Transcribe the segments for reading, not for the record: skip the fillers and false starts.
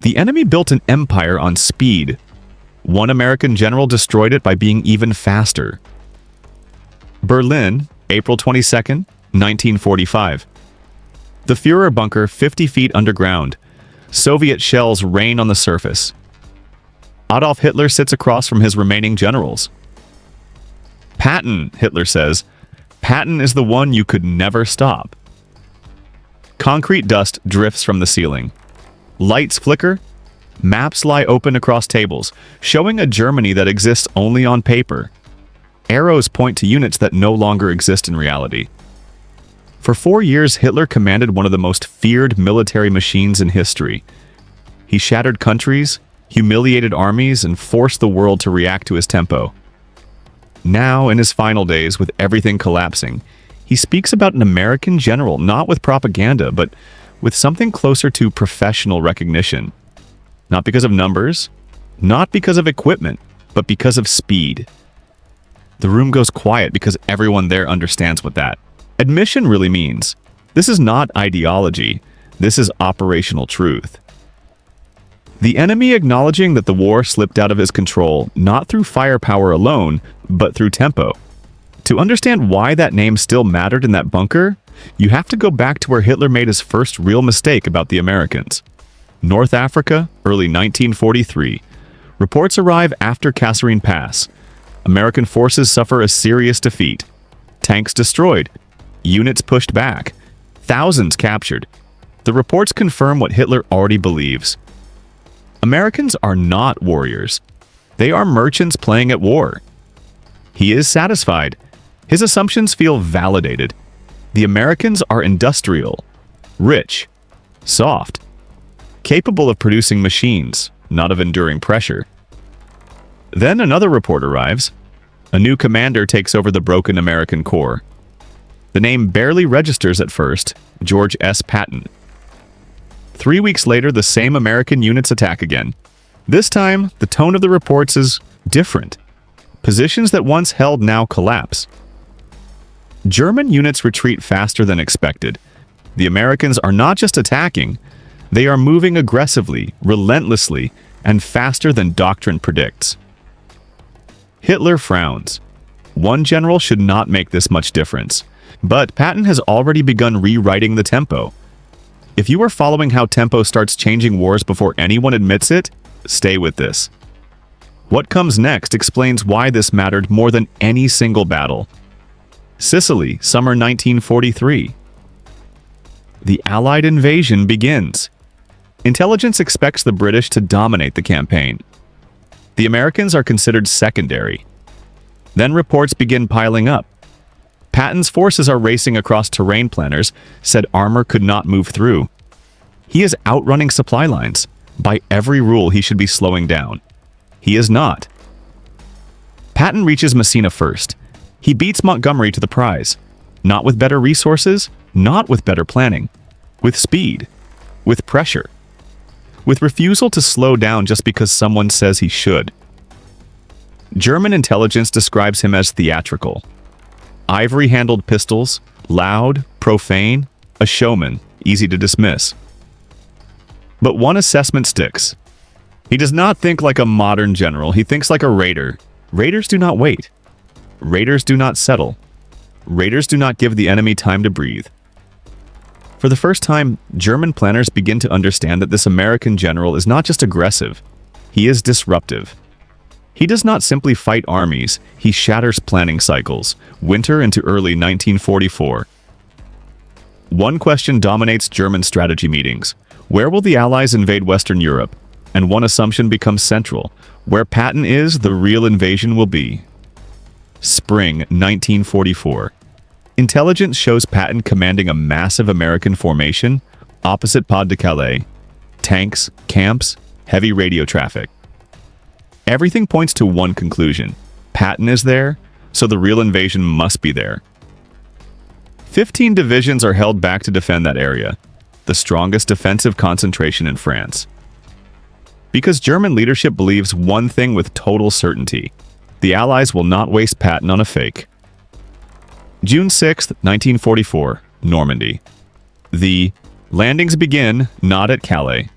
The enemy built an empire on speed. One American general destroyed it by being even faster. Berlin, April 22nd, 1945. The Führer bunker 50 feet underground. Soviet shells rain on the surface. Adolf Hitler sits across from his remaining generals. Patton, Hitler says. Patton is the one you could never stop. Concrete dust drifts from the ceiling. Lights flicker. Maps lie open across tables, showing a Germany that exists only on paper. Arrows point to units that no longer exist in reality. For 4 years, Hitler commanded one of the most feared military machines in history. He shattered countries, humiliated armies, and forced the world to react to his tempo. Now, in his final days, with everything collapsing, he speaks about an American general, not with propaganda, but with something closer to professional recognition. Not because of numbers, not because of equipment, but because of speed. The room goes quiet because everyone there understands what that admission really means. This is not ideology. This is operational truth. The enemy acknowledging that the war slipped out of his control, not through firepower alone, but through tempo. To understand why that name still mattered in that bunker, you have to go back to where Hitler made his first real mistake about the Americans. North Africa, early 1943. Reports arrive after Kasserine Pass. American forces suffer a serious defeat. Tanks destroyed. Units pushed back. Thousands captured. The reports confirm what Hitler already believes. Americans are not warriors. They are merchants playing at war. He is satisfied. His assumptions feel validated. The Americans are industrial, rich, soft, capable of producing machines, not of enduring pressure. Then another report arrives. A new commander takes over the broken American corps. The name barely registers at first, George S. Patton. 3 weeks later, the same American units attack again. This time, the tone of the reports is different. Positions that once held now collapse. German units retreat faster than expected. The Americans are not just attacking, they are moving aggressively, relentlessly, and faster than doctrine predicts. Hitler frowns. One general should not make this much difference. But Patton has already begun rewriting the tempo. If you are following how tempo starts changing wars before anyone admits it, stay with this. What comes next explains why this mattered more than any single battle. Sicily, summer 1943. The Allied invasion begins. Intelligence expects the British to dominate the campaign. The Americans are considered secondary. Then reports begin piling up. Patton's forces are racing across terrain planners, said armor could not move through. He is outrunning supply lines. By every rule, he should be slowing down. He is not. Patton reaches Messina first. He beats Montgomery to the prize. Not with better resources, not with better planning. With speed. With pressure. With refusal to slow down just because someone says he should. German intelligence describes him as theatrical. Ivory-handled pistols, loud, profane, a showman, easy to dismiss. But one assessment sticks. He does not think like a modern general, he thinks like a raider. Raiders do not wait. Raiders do not settle. Raiders do not give the enemy time to breathe. For the first time, German planners begin to understand that this American general is not just aggressive, he is disruptive. He does not simply fight armies, he shatters planning cycles, winter into early 1944. One question dominates German strategy meetings. Where will the Allies invade Western Europe? And one assumption becomes central. Where Patton is, the real invasion will be. Spring 1944. Intelligence shows Patton commanding a massive American formation opposite Pas de Calais. Tanks, camps, heavy radio traffic. Everything points to one conclusion. Patton is there, so the real invasion must be there. 15 divisions are held back to defend that area, the strongest defensive concentration in France. Because German leadership believes one thing with total certainty. The Allies will not waste Patton on a fake. June 6, 1944, Normandy. The landings begin not at Calais.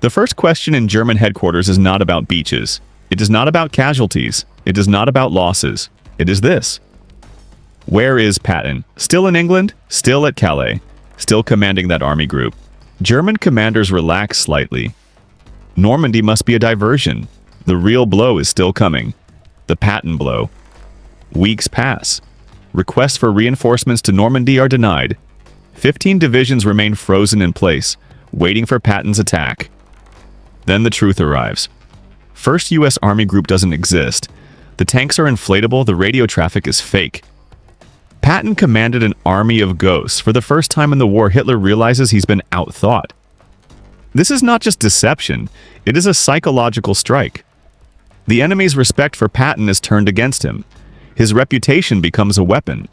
The first question in German headquarters is not about beaches. It is not about casualties. It is not about losses. It is this. Where is Patton? Still in England? Still at Calais? Still commanding that army group? German commanders relax slightly. Normandy must be a diversion. The real blow is still coming. The Patton blow. Weeks pass. Requests for reinforcements to Normandy are denied. 15 divisions remain frozen in place, waiting for Patton's attack. Then the truth arrives. First U.S. Army Group doesn't exist. The tanks are inflatable, the radio traffic is fake. Patton commanded an army of ghosts. For the first time in the war, Hitler realizes he's been outthought. This is not just deception, it is a psychological strike. The enemy's respect for Patton is turned against him. His reputation becomes a weapon.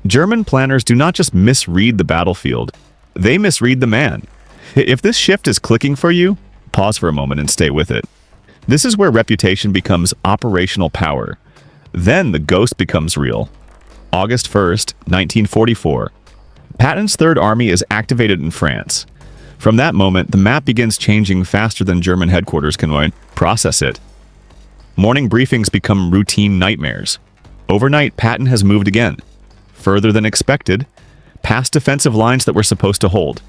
German planners do not just misread the battlefield, they misread the man. If this shift is clicking for you, pause for a moment and stay with it. This is where reputation becomes operational power. Then the ghost becomes real. August 1st, 1944. Patton's Third Army is activated in France. From that moment, the map begins changing faster than German headquarters can process it. Morning briefings become routine nightmares. Overnight, Patton has moved again. Further than expected, past defensive lines that were supposed to hold,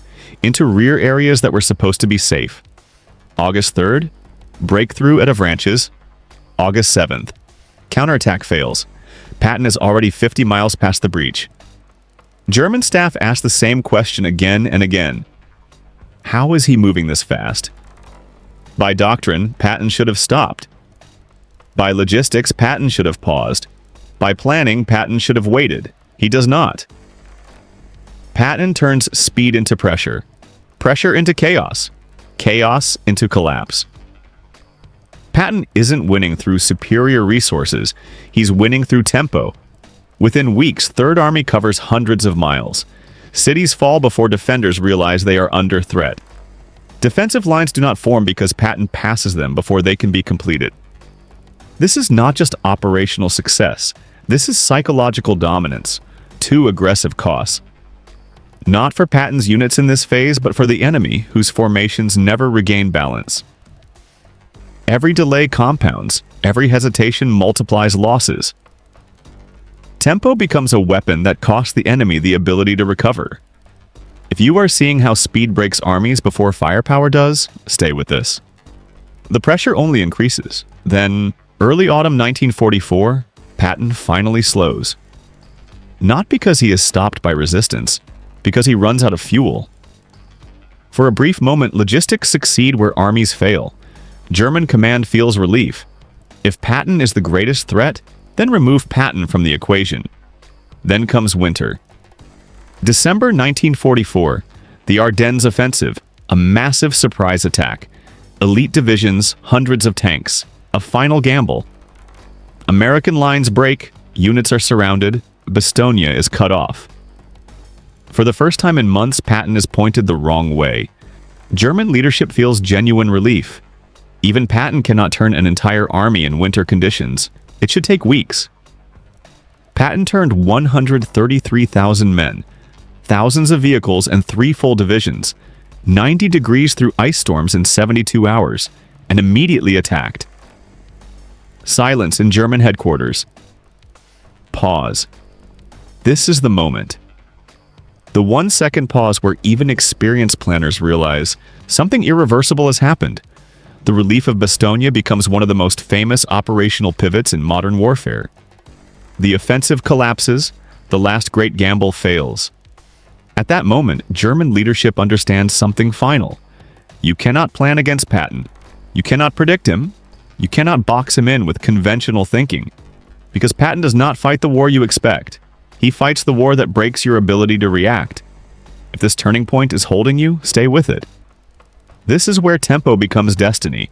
into rear areas that were supposed to be safe. August 3rd, breakthrough at Avranches. August 7th, counterattack fails. Patton is already 50 miles past the breach. German staff ask the same question again and again. How is he moving this fast? By doctrine, Patton should have stopped. By logistics, Patton should have paused. By planning, Patton should have waited. He does not. Patton turns speed into pressure. Pressure into chaos. Chaos into collapse. Patton isn't winning through superior resources. He's winning through tempo. Within weeks, Third Army covers hundreds of miles. Cities fall before defenders realize they are under threat. Defensive lines do not form because Patton passes them before they can be completed. This is not just operational success. This is psychological dominance. Too aggressive costs. Not for Patton's units in this phase, but for the enemy, whose formations never regain balance. Every delay compounds. Every hesitation multiplies losses. Tempo becomes a weapon that costs the enemy the ability to recover. If you are seeing how speed breaks armies before firepower does, stay with this. The pressure only increases. Then, early autumn 1944, Patton finally slows. Not because he is stopped by resistance, because he runs out of fuel. For a brief moment, logistics succeed where armies fail. German command feels relief. If Patton is the greatest threat, then remove Patton from the equation. Then comes winter. December 1944, the Ardennes offensive, a massive surprise attack. Elite divisions, hundreds of tanks, a final gamble. American lines break, units are surrounded, Bastogne is cut off. For the first time in months, Patton is pointed the wrong way. German leadership feels genuine relief. Even Patton cannot turn an entire army in winter conditions. It should take weeks. Patton turned 133,000 men, thousands of vehicles, and 3 full divisions, 90 degrees through ice storms in 72 hours, and immediately attacked. Silence in German headquarters. Pause. This is the moment. The 1-second pause where even experienced planners realize something irreversible has happened. The relief of Bastogne becomes one of the most famous operational pivots in modern warfare. The offensive collapses, the last great gamble fails. At that moment, German leadership understands something final. You cannot plan against Patton. You cannot predict him. You cannot box him in with conventional thinking. Because Patton does not fight the war you expect. He fights the war that breaks your ability to react. If this turning point is holding you, stay with it. This is where tempo becomes destiny.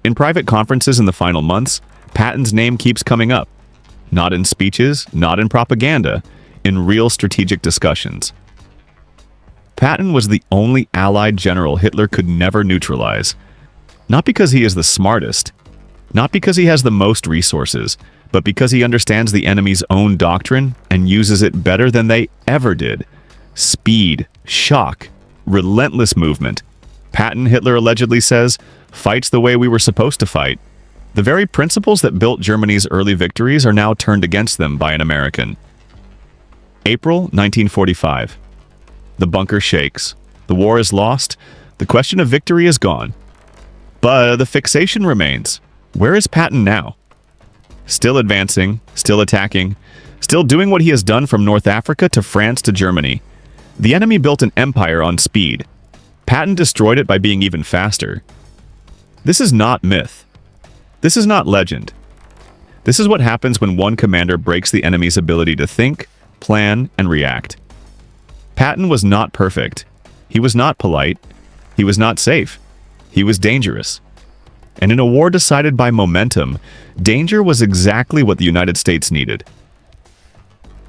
In private conferences in the final months, Patton's name keeps coming up. Not in speeches, not in propaganda, in real strategic discussions. Patton was the only Allied general Hitler could never neutralize. Not because he is the smartest, not because he has the most resources, but because he understands the enemy's own doctrine and uses it better than they ever did. Speed, shock, relentless movement. Patton, Hitler allegedly says, fights the way we were supposed to fight. The very principles that built Germany's early victories are now turned against them by an American. April 1945. The bunker shakes. The war is lost. The question of victory is gone. But the fixation remains. Where is Patton now? Still advancing, still attacking, still doing what he has done from North Africa to France to Germany. The enemy built an empire on speed. Patton destroyed it by being even faster. This is not myth. This is not legend. This is what happens when one commander breaks the enemy's ability to think, plan, and react. Patton was not perfect. He was not polite. He was not safe. He was dangerous. And in a war decided by momentum, danger was exactly what the United States needed.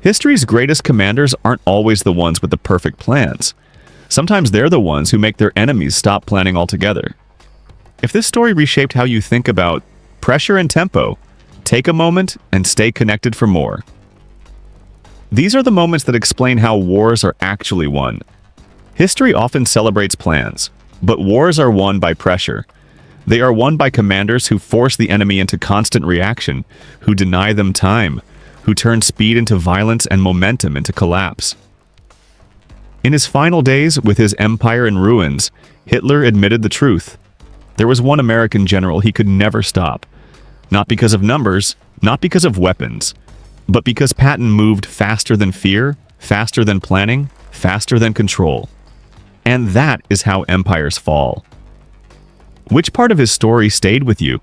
History's greatest commanders aren't always the ones with the perfect plans. Sometimes they're the ones who make their enemies stop planning altogether. If this story reshaped how you think about pressure and tempo, take a moment and stay connected for more. These are the moments that explain how wars are actually won. History often celebrates plans, but wars are won by pressure. They are won by commanders who force the enemy into constant reaction, who deny them time, who turn speed into violence and momentum into collapse. In his final days, with his empire in ruins, Hitler admitted the truth. There was one American general he could never stop. Not because of numbers, not because of weapons, but because Patton moved faster than fear, faster than planning, faster than control. And that is how empires fall. Which part of his story stayed with you?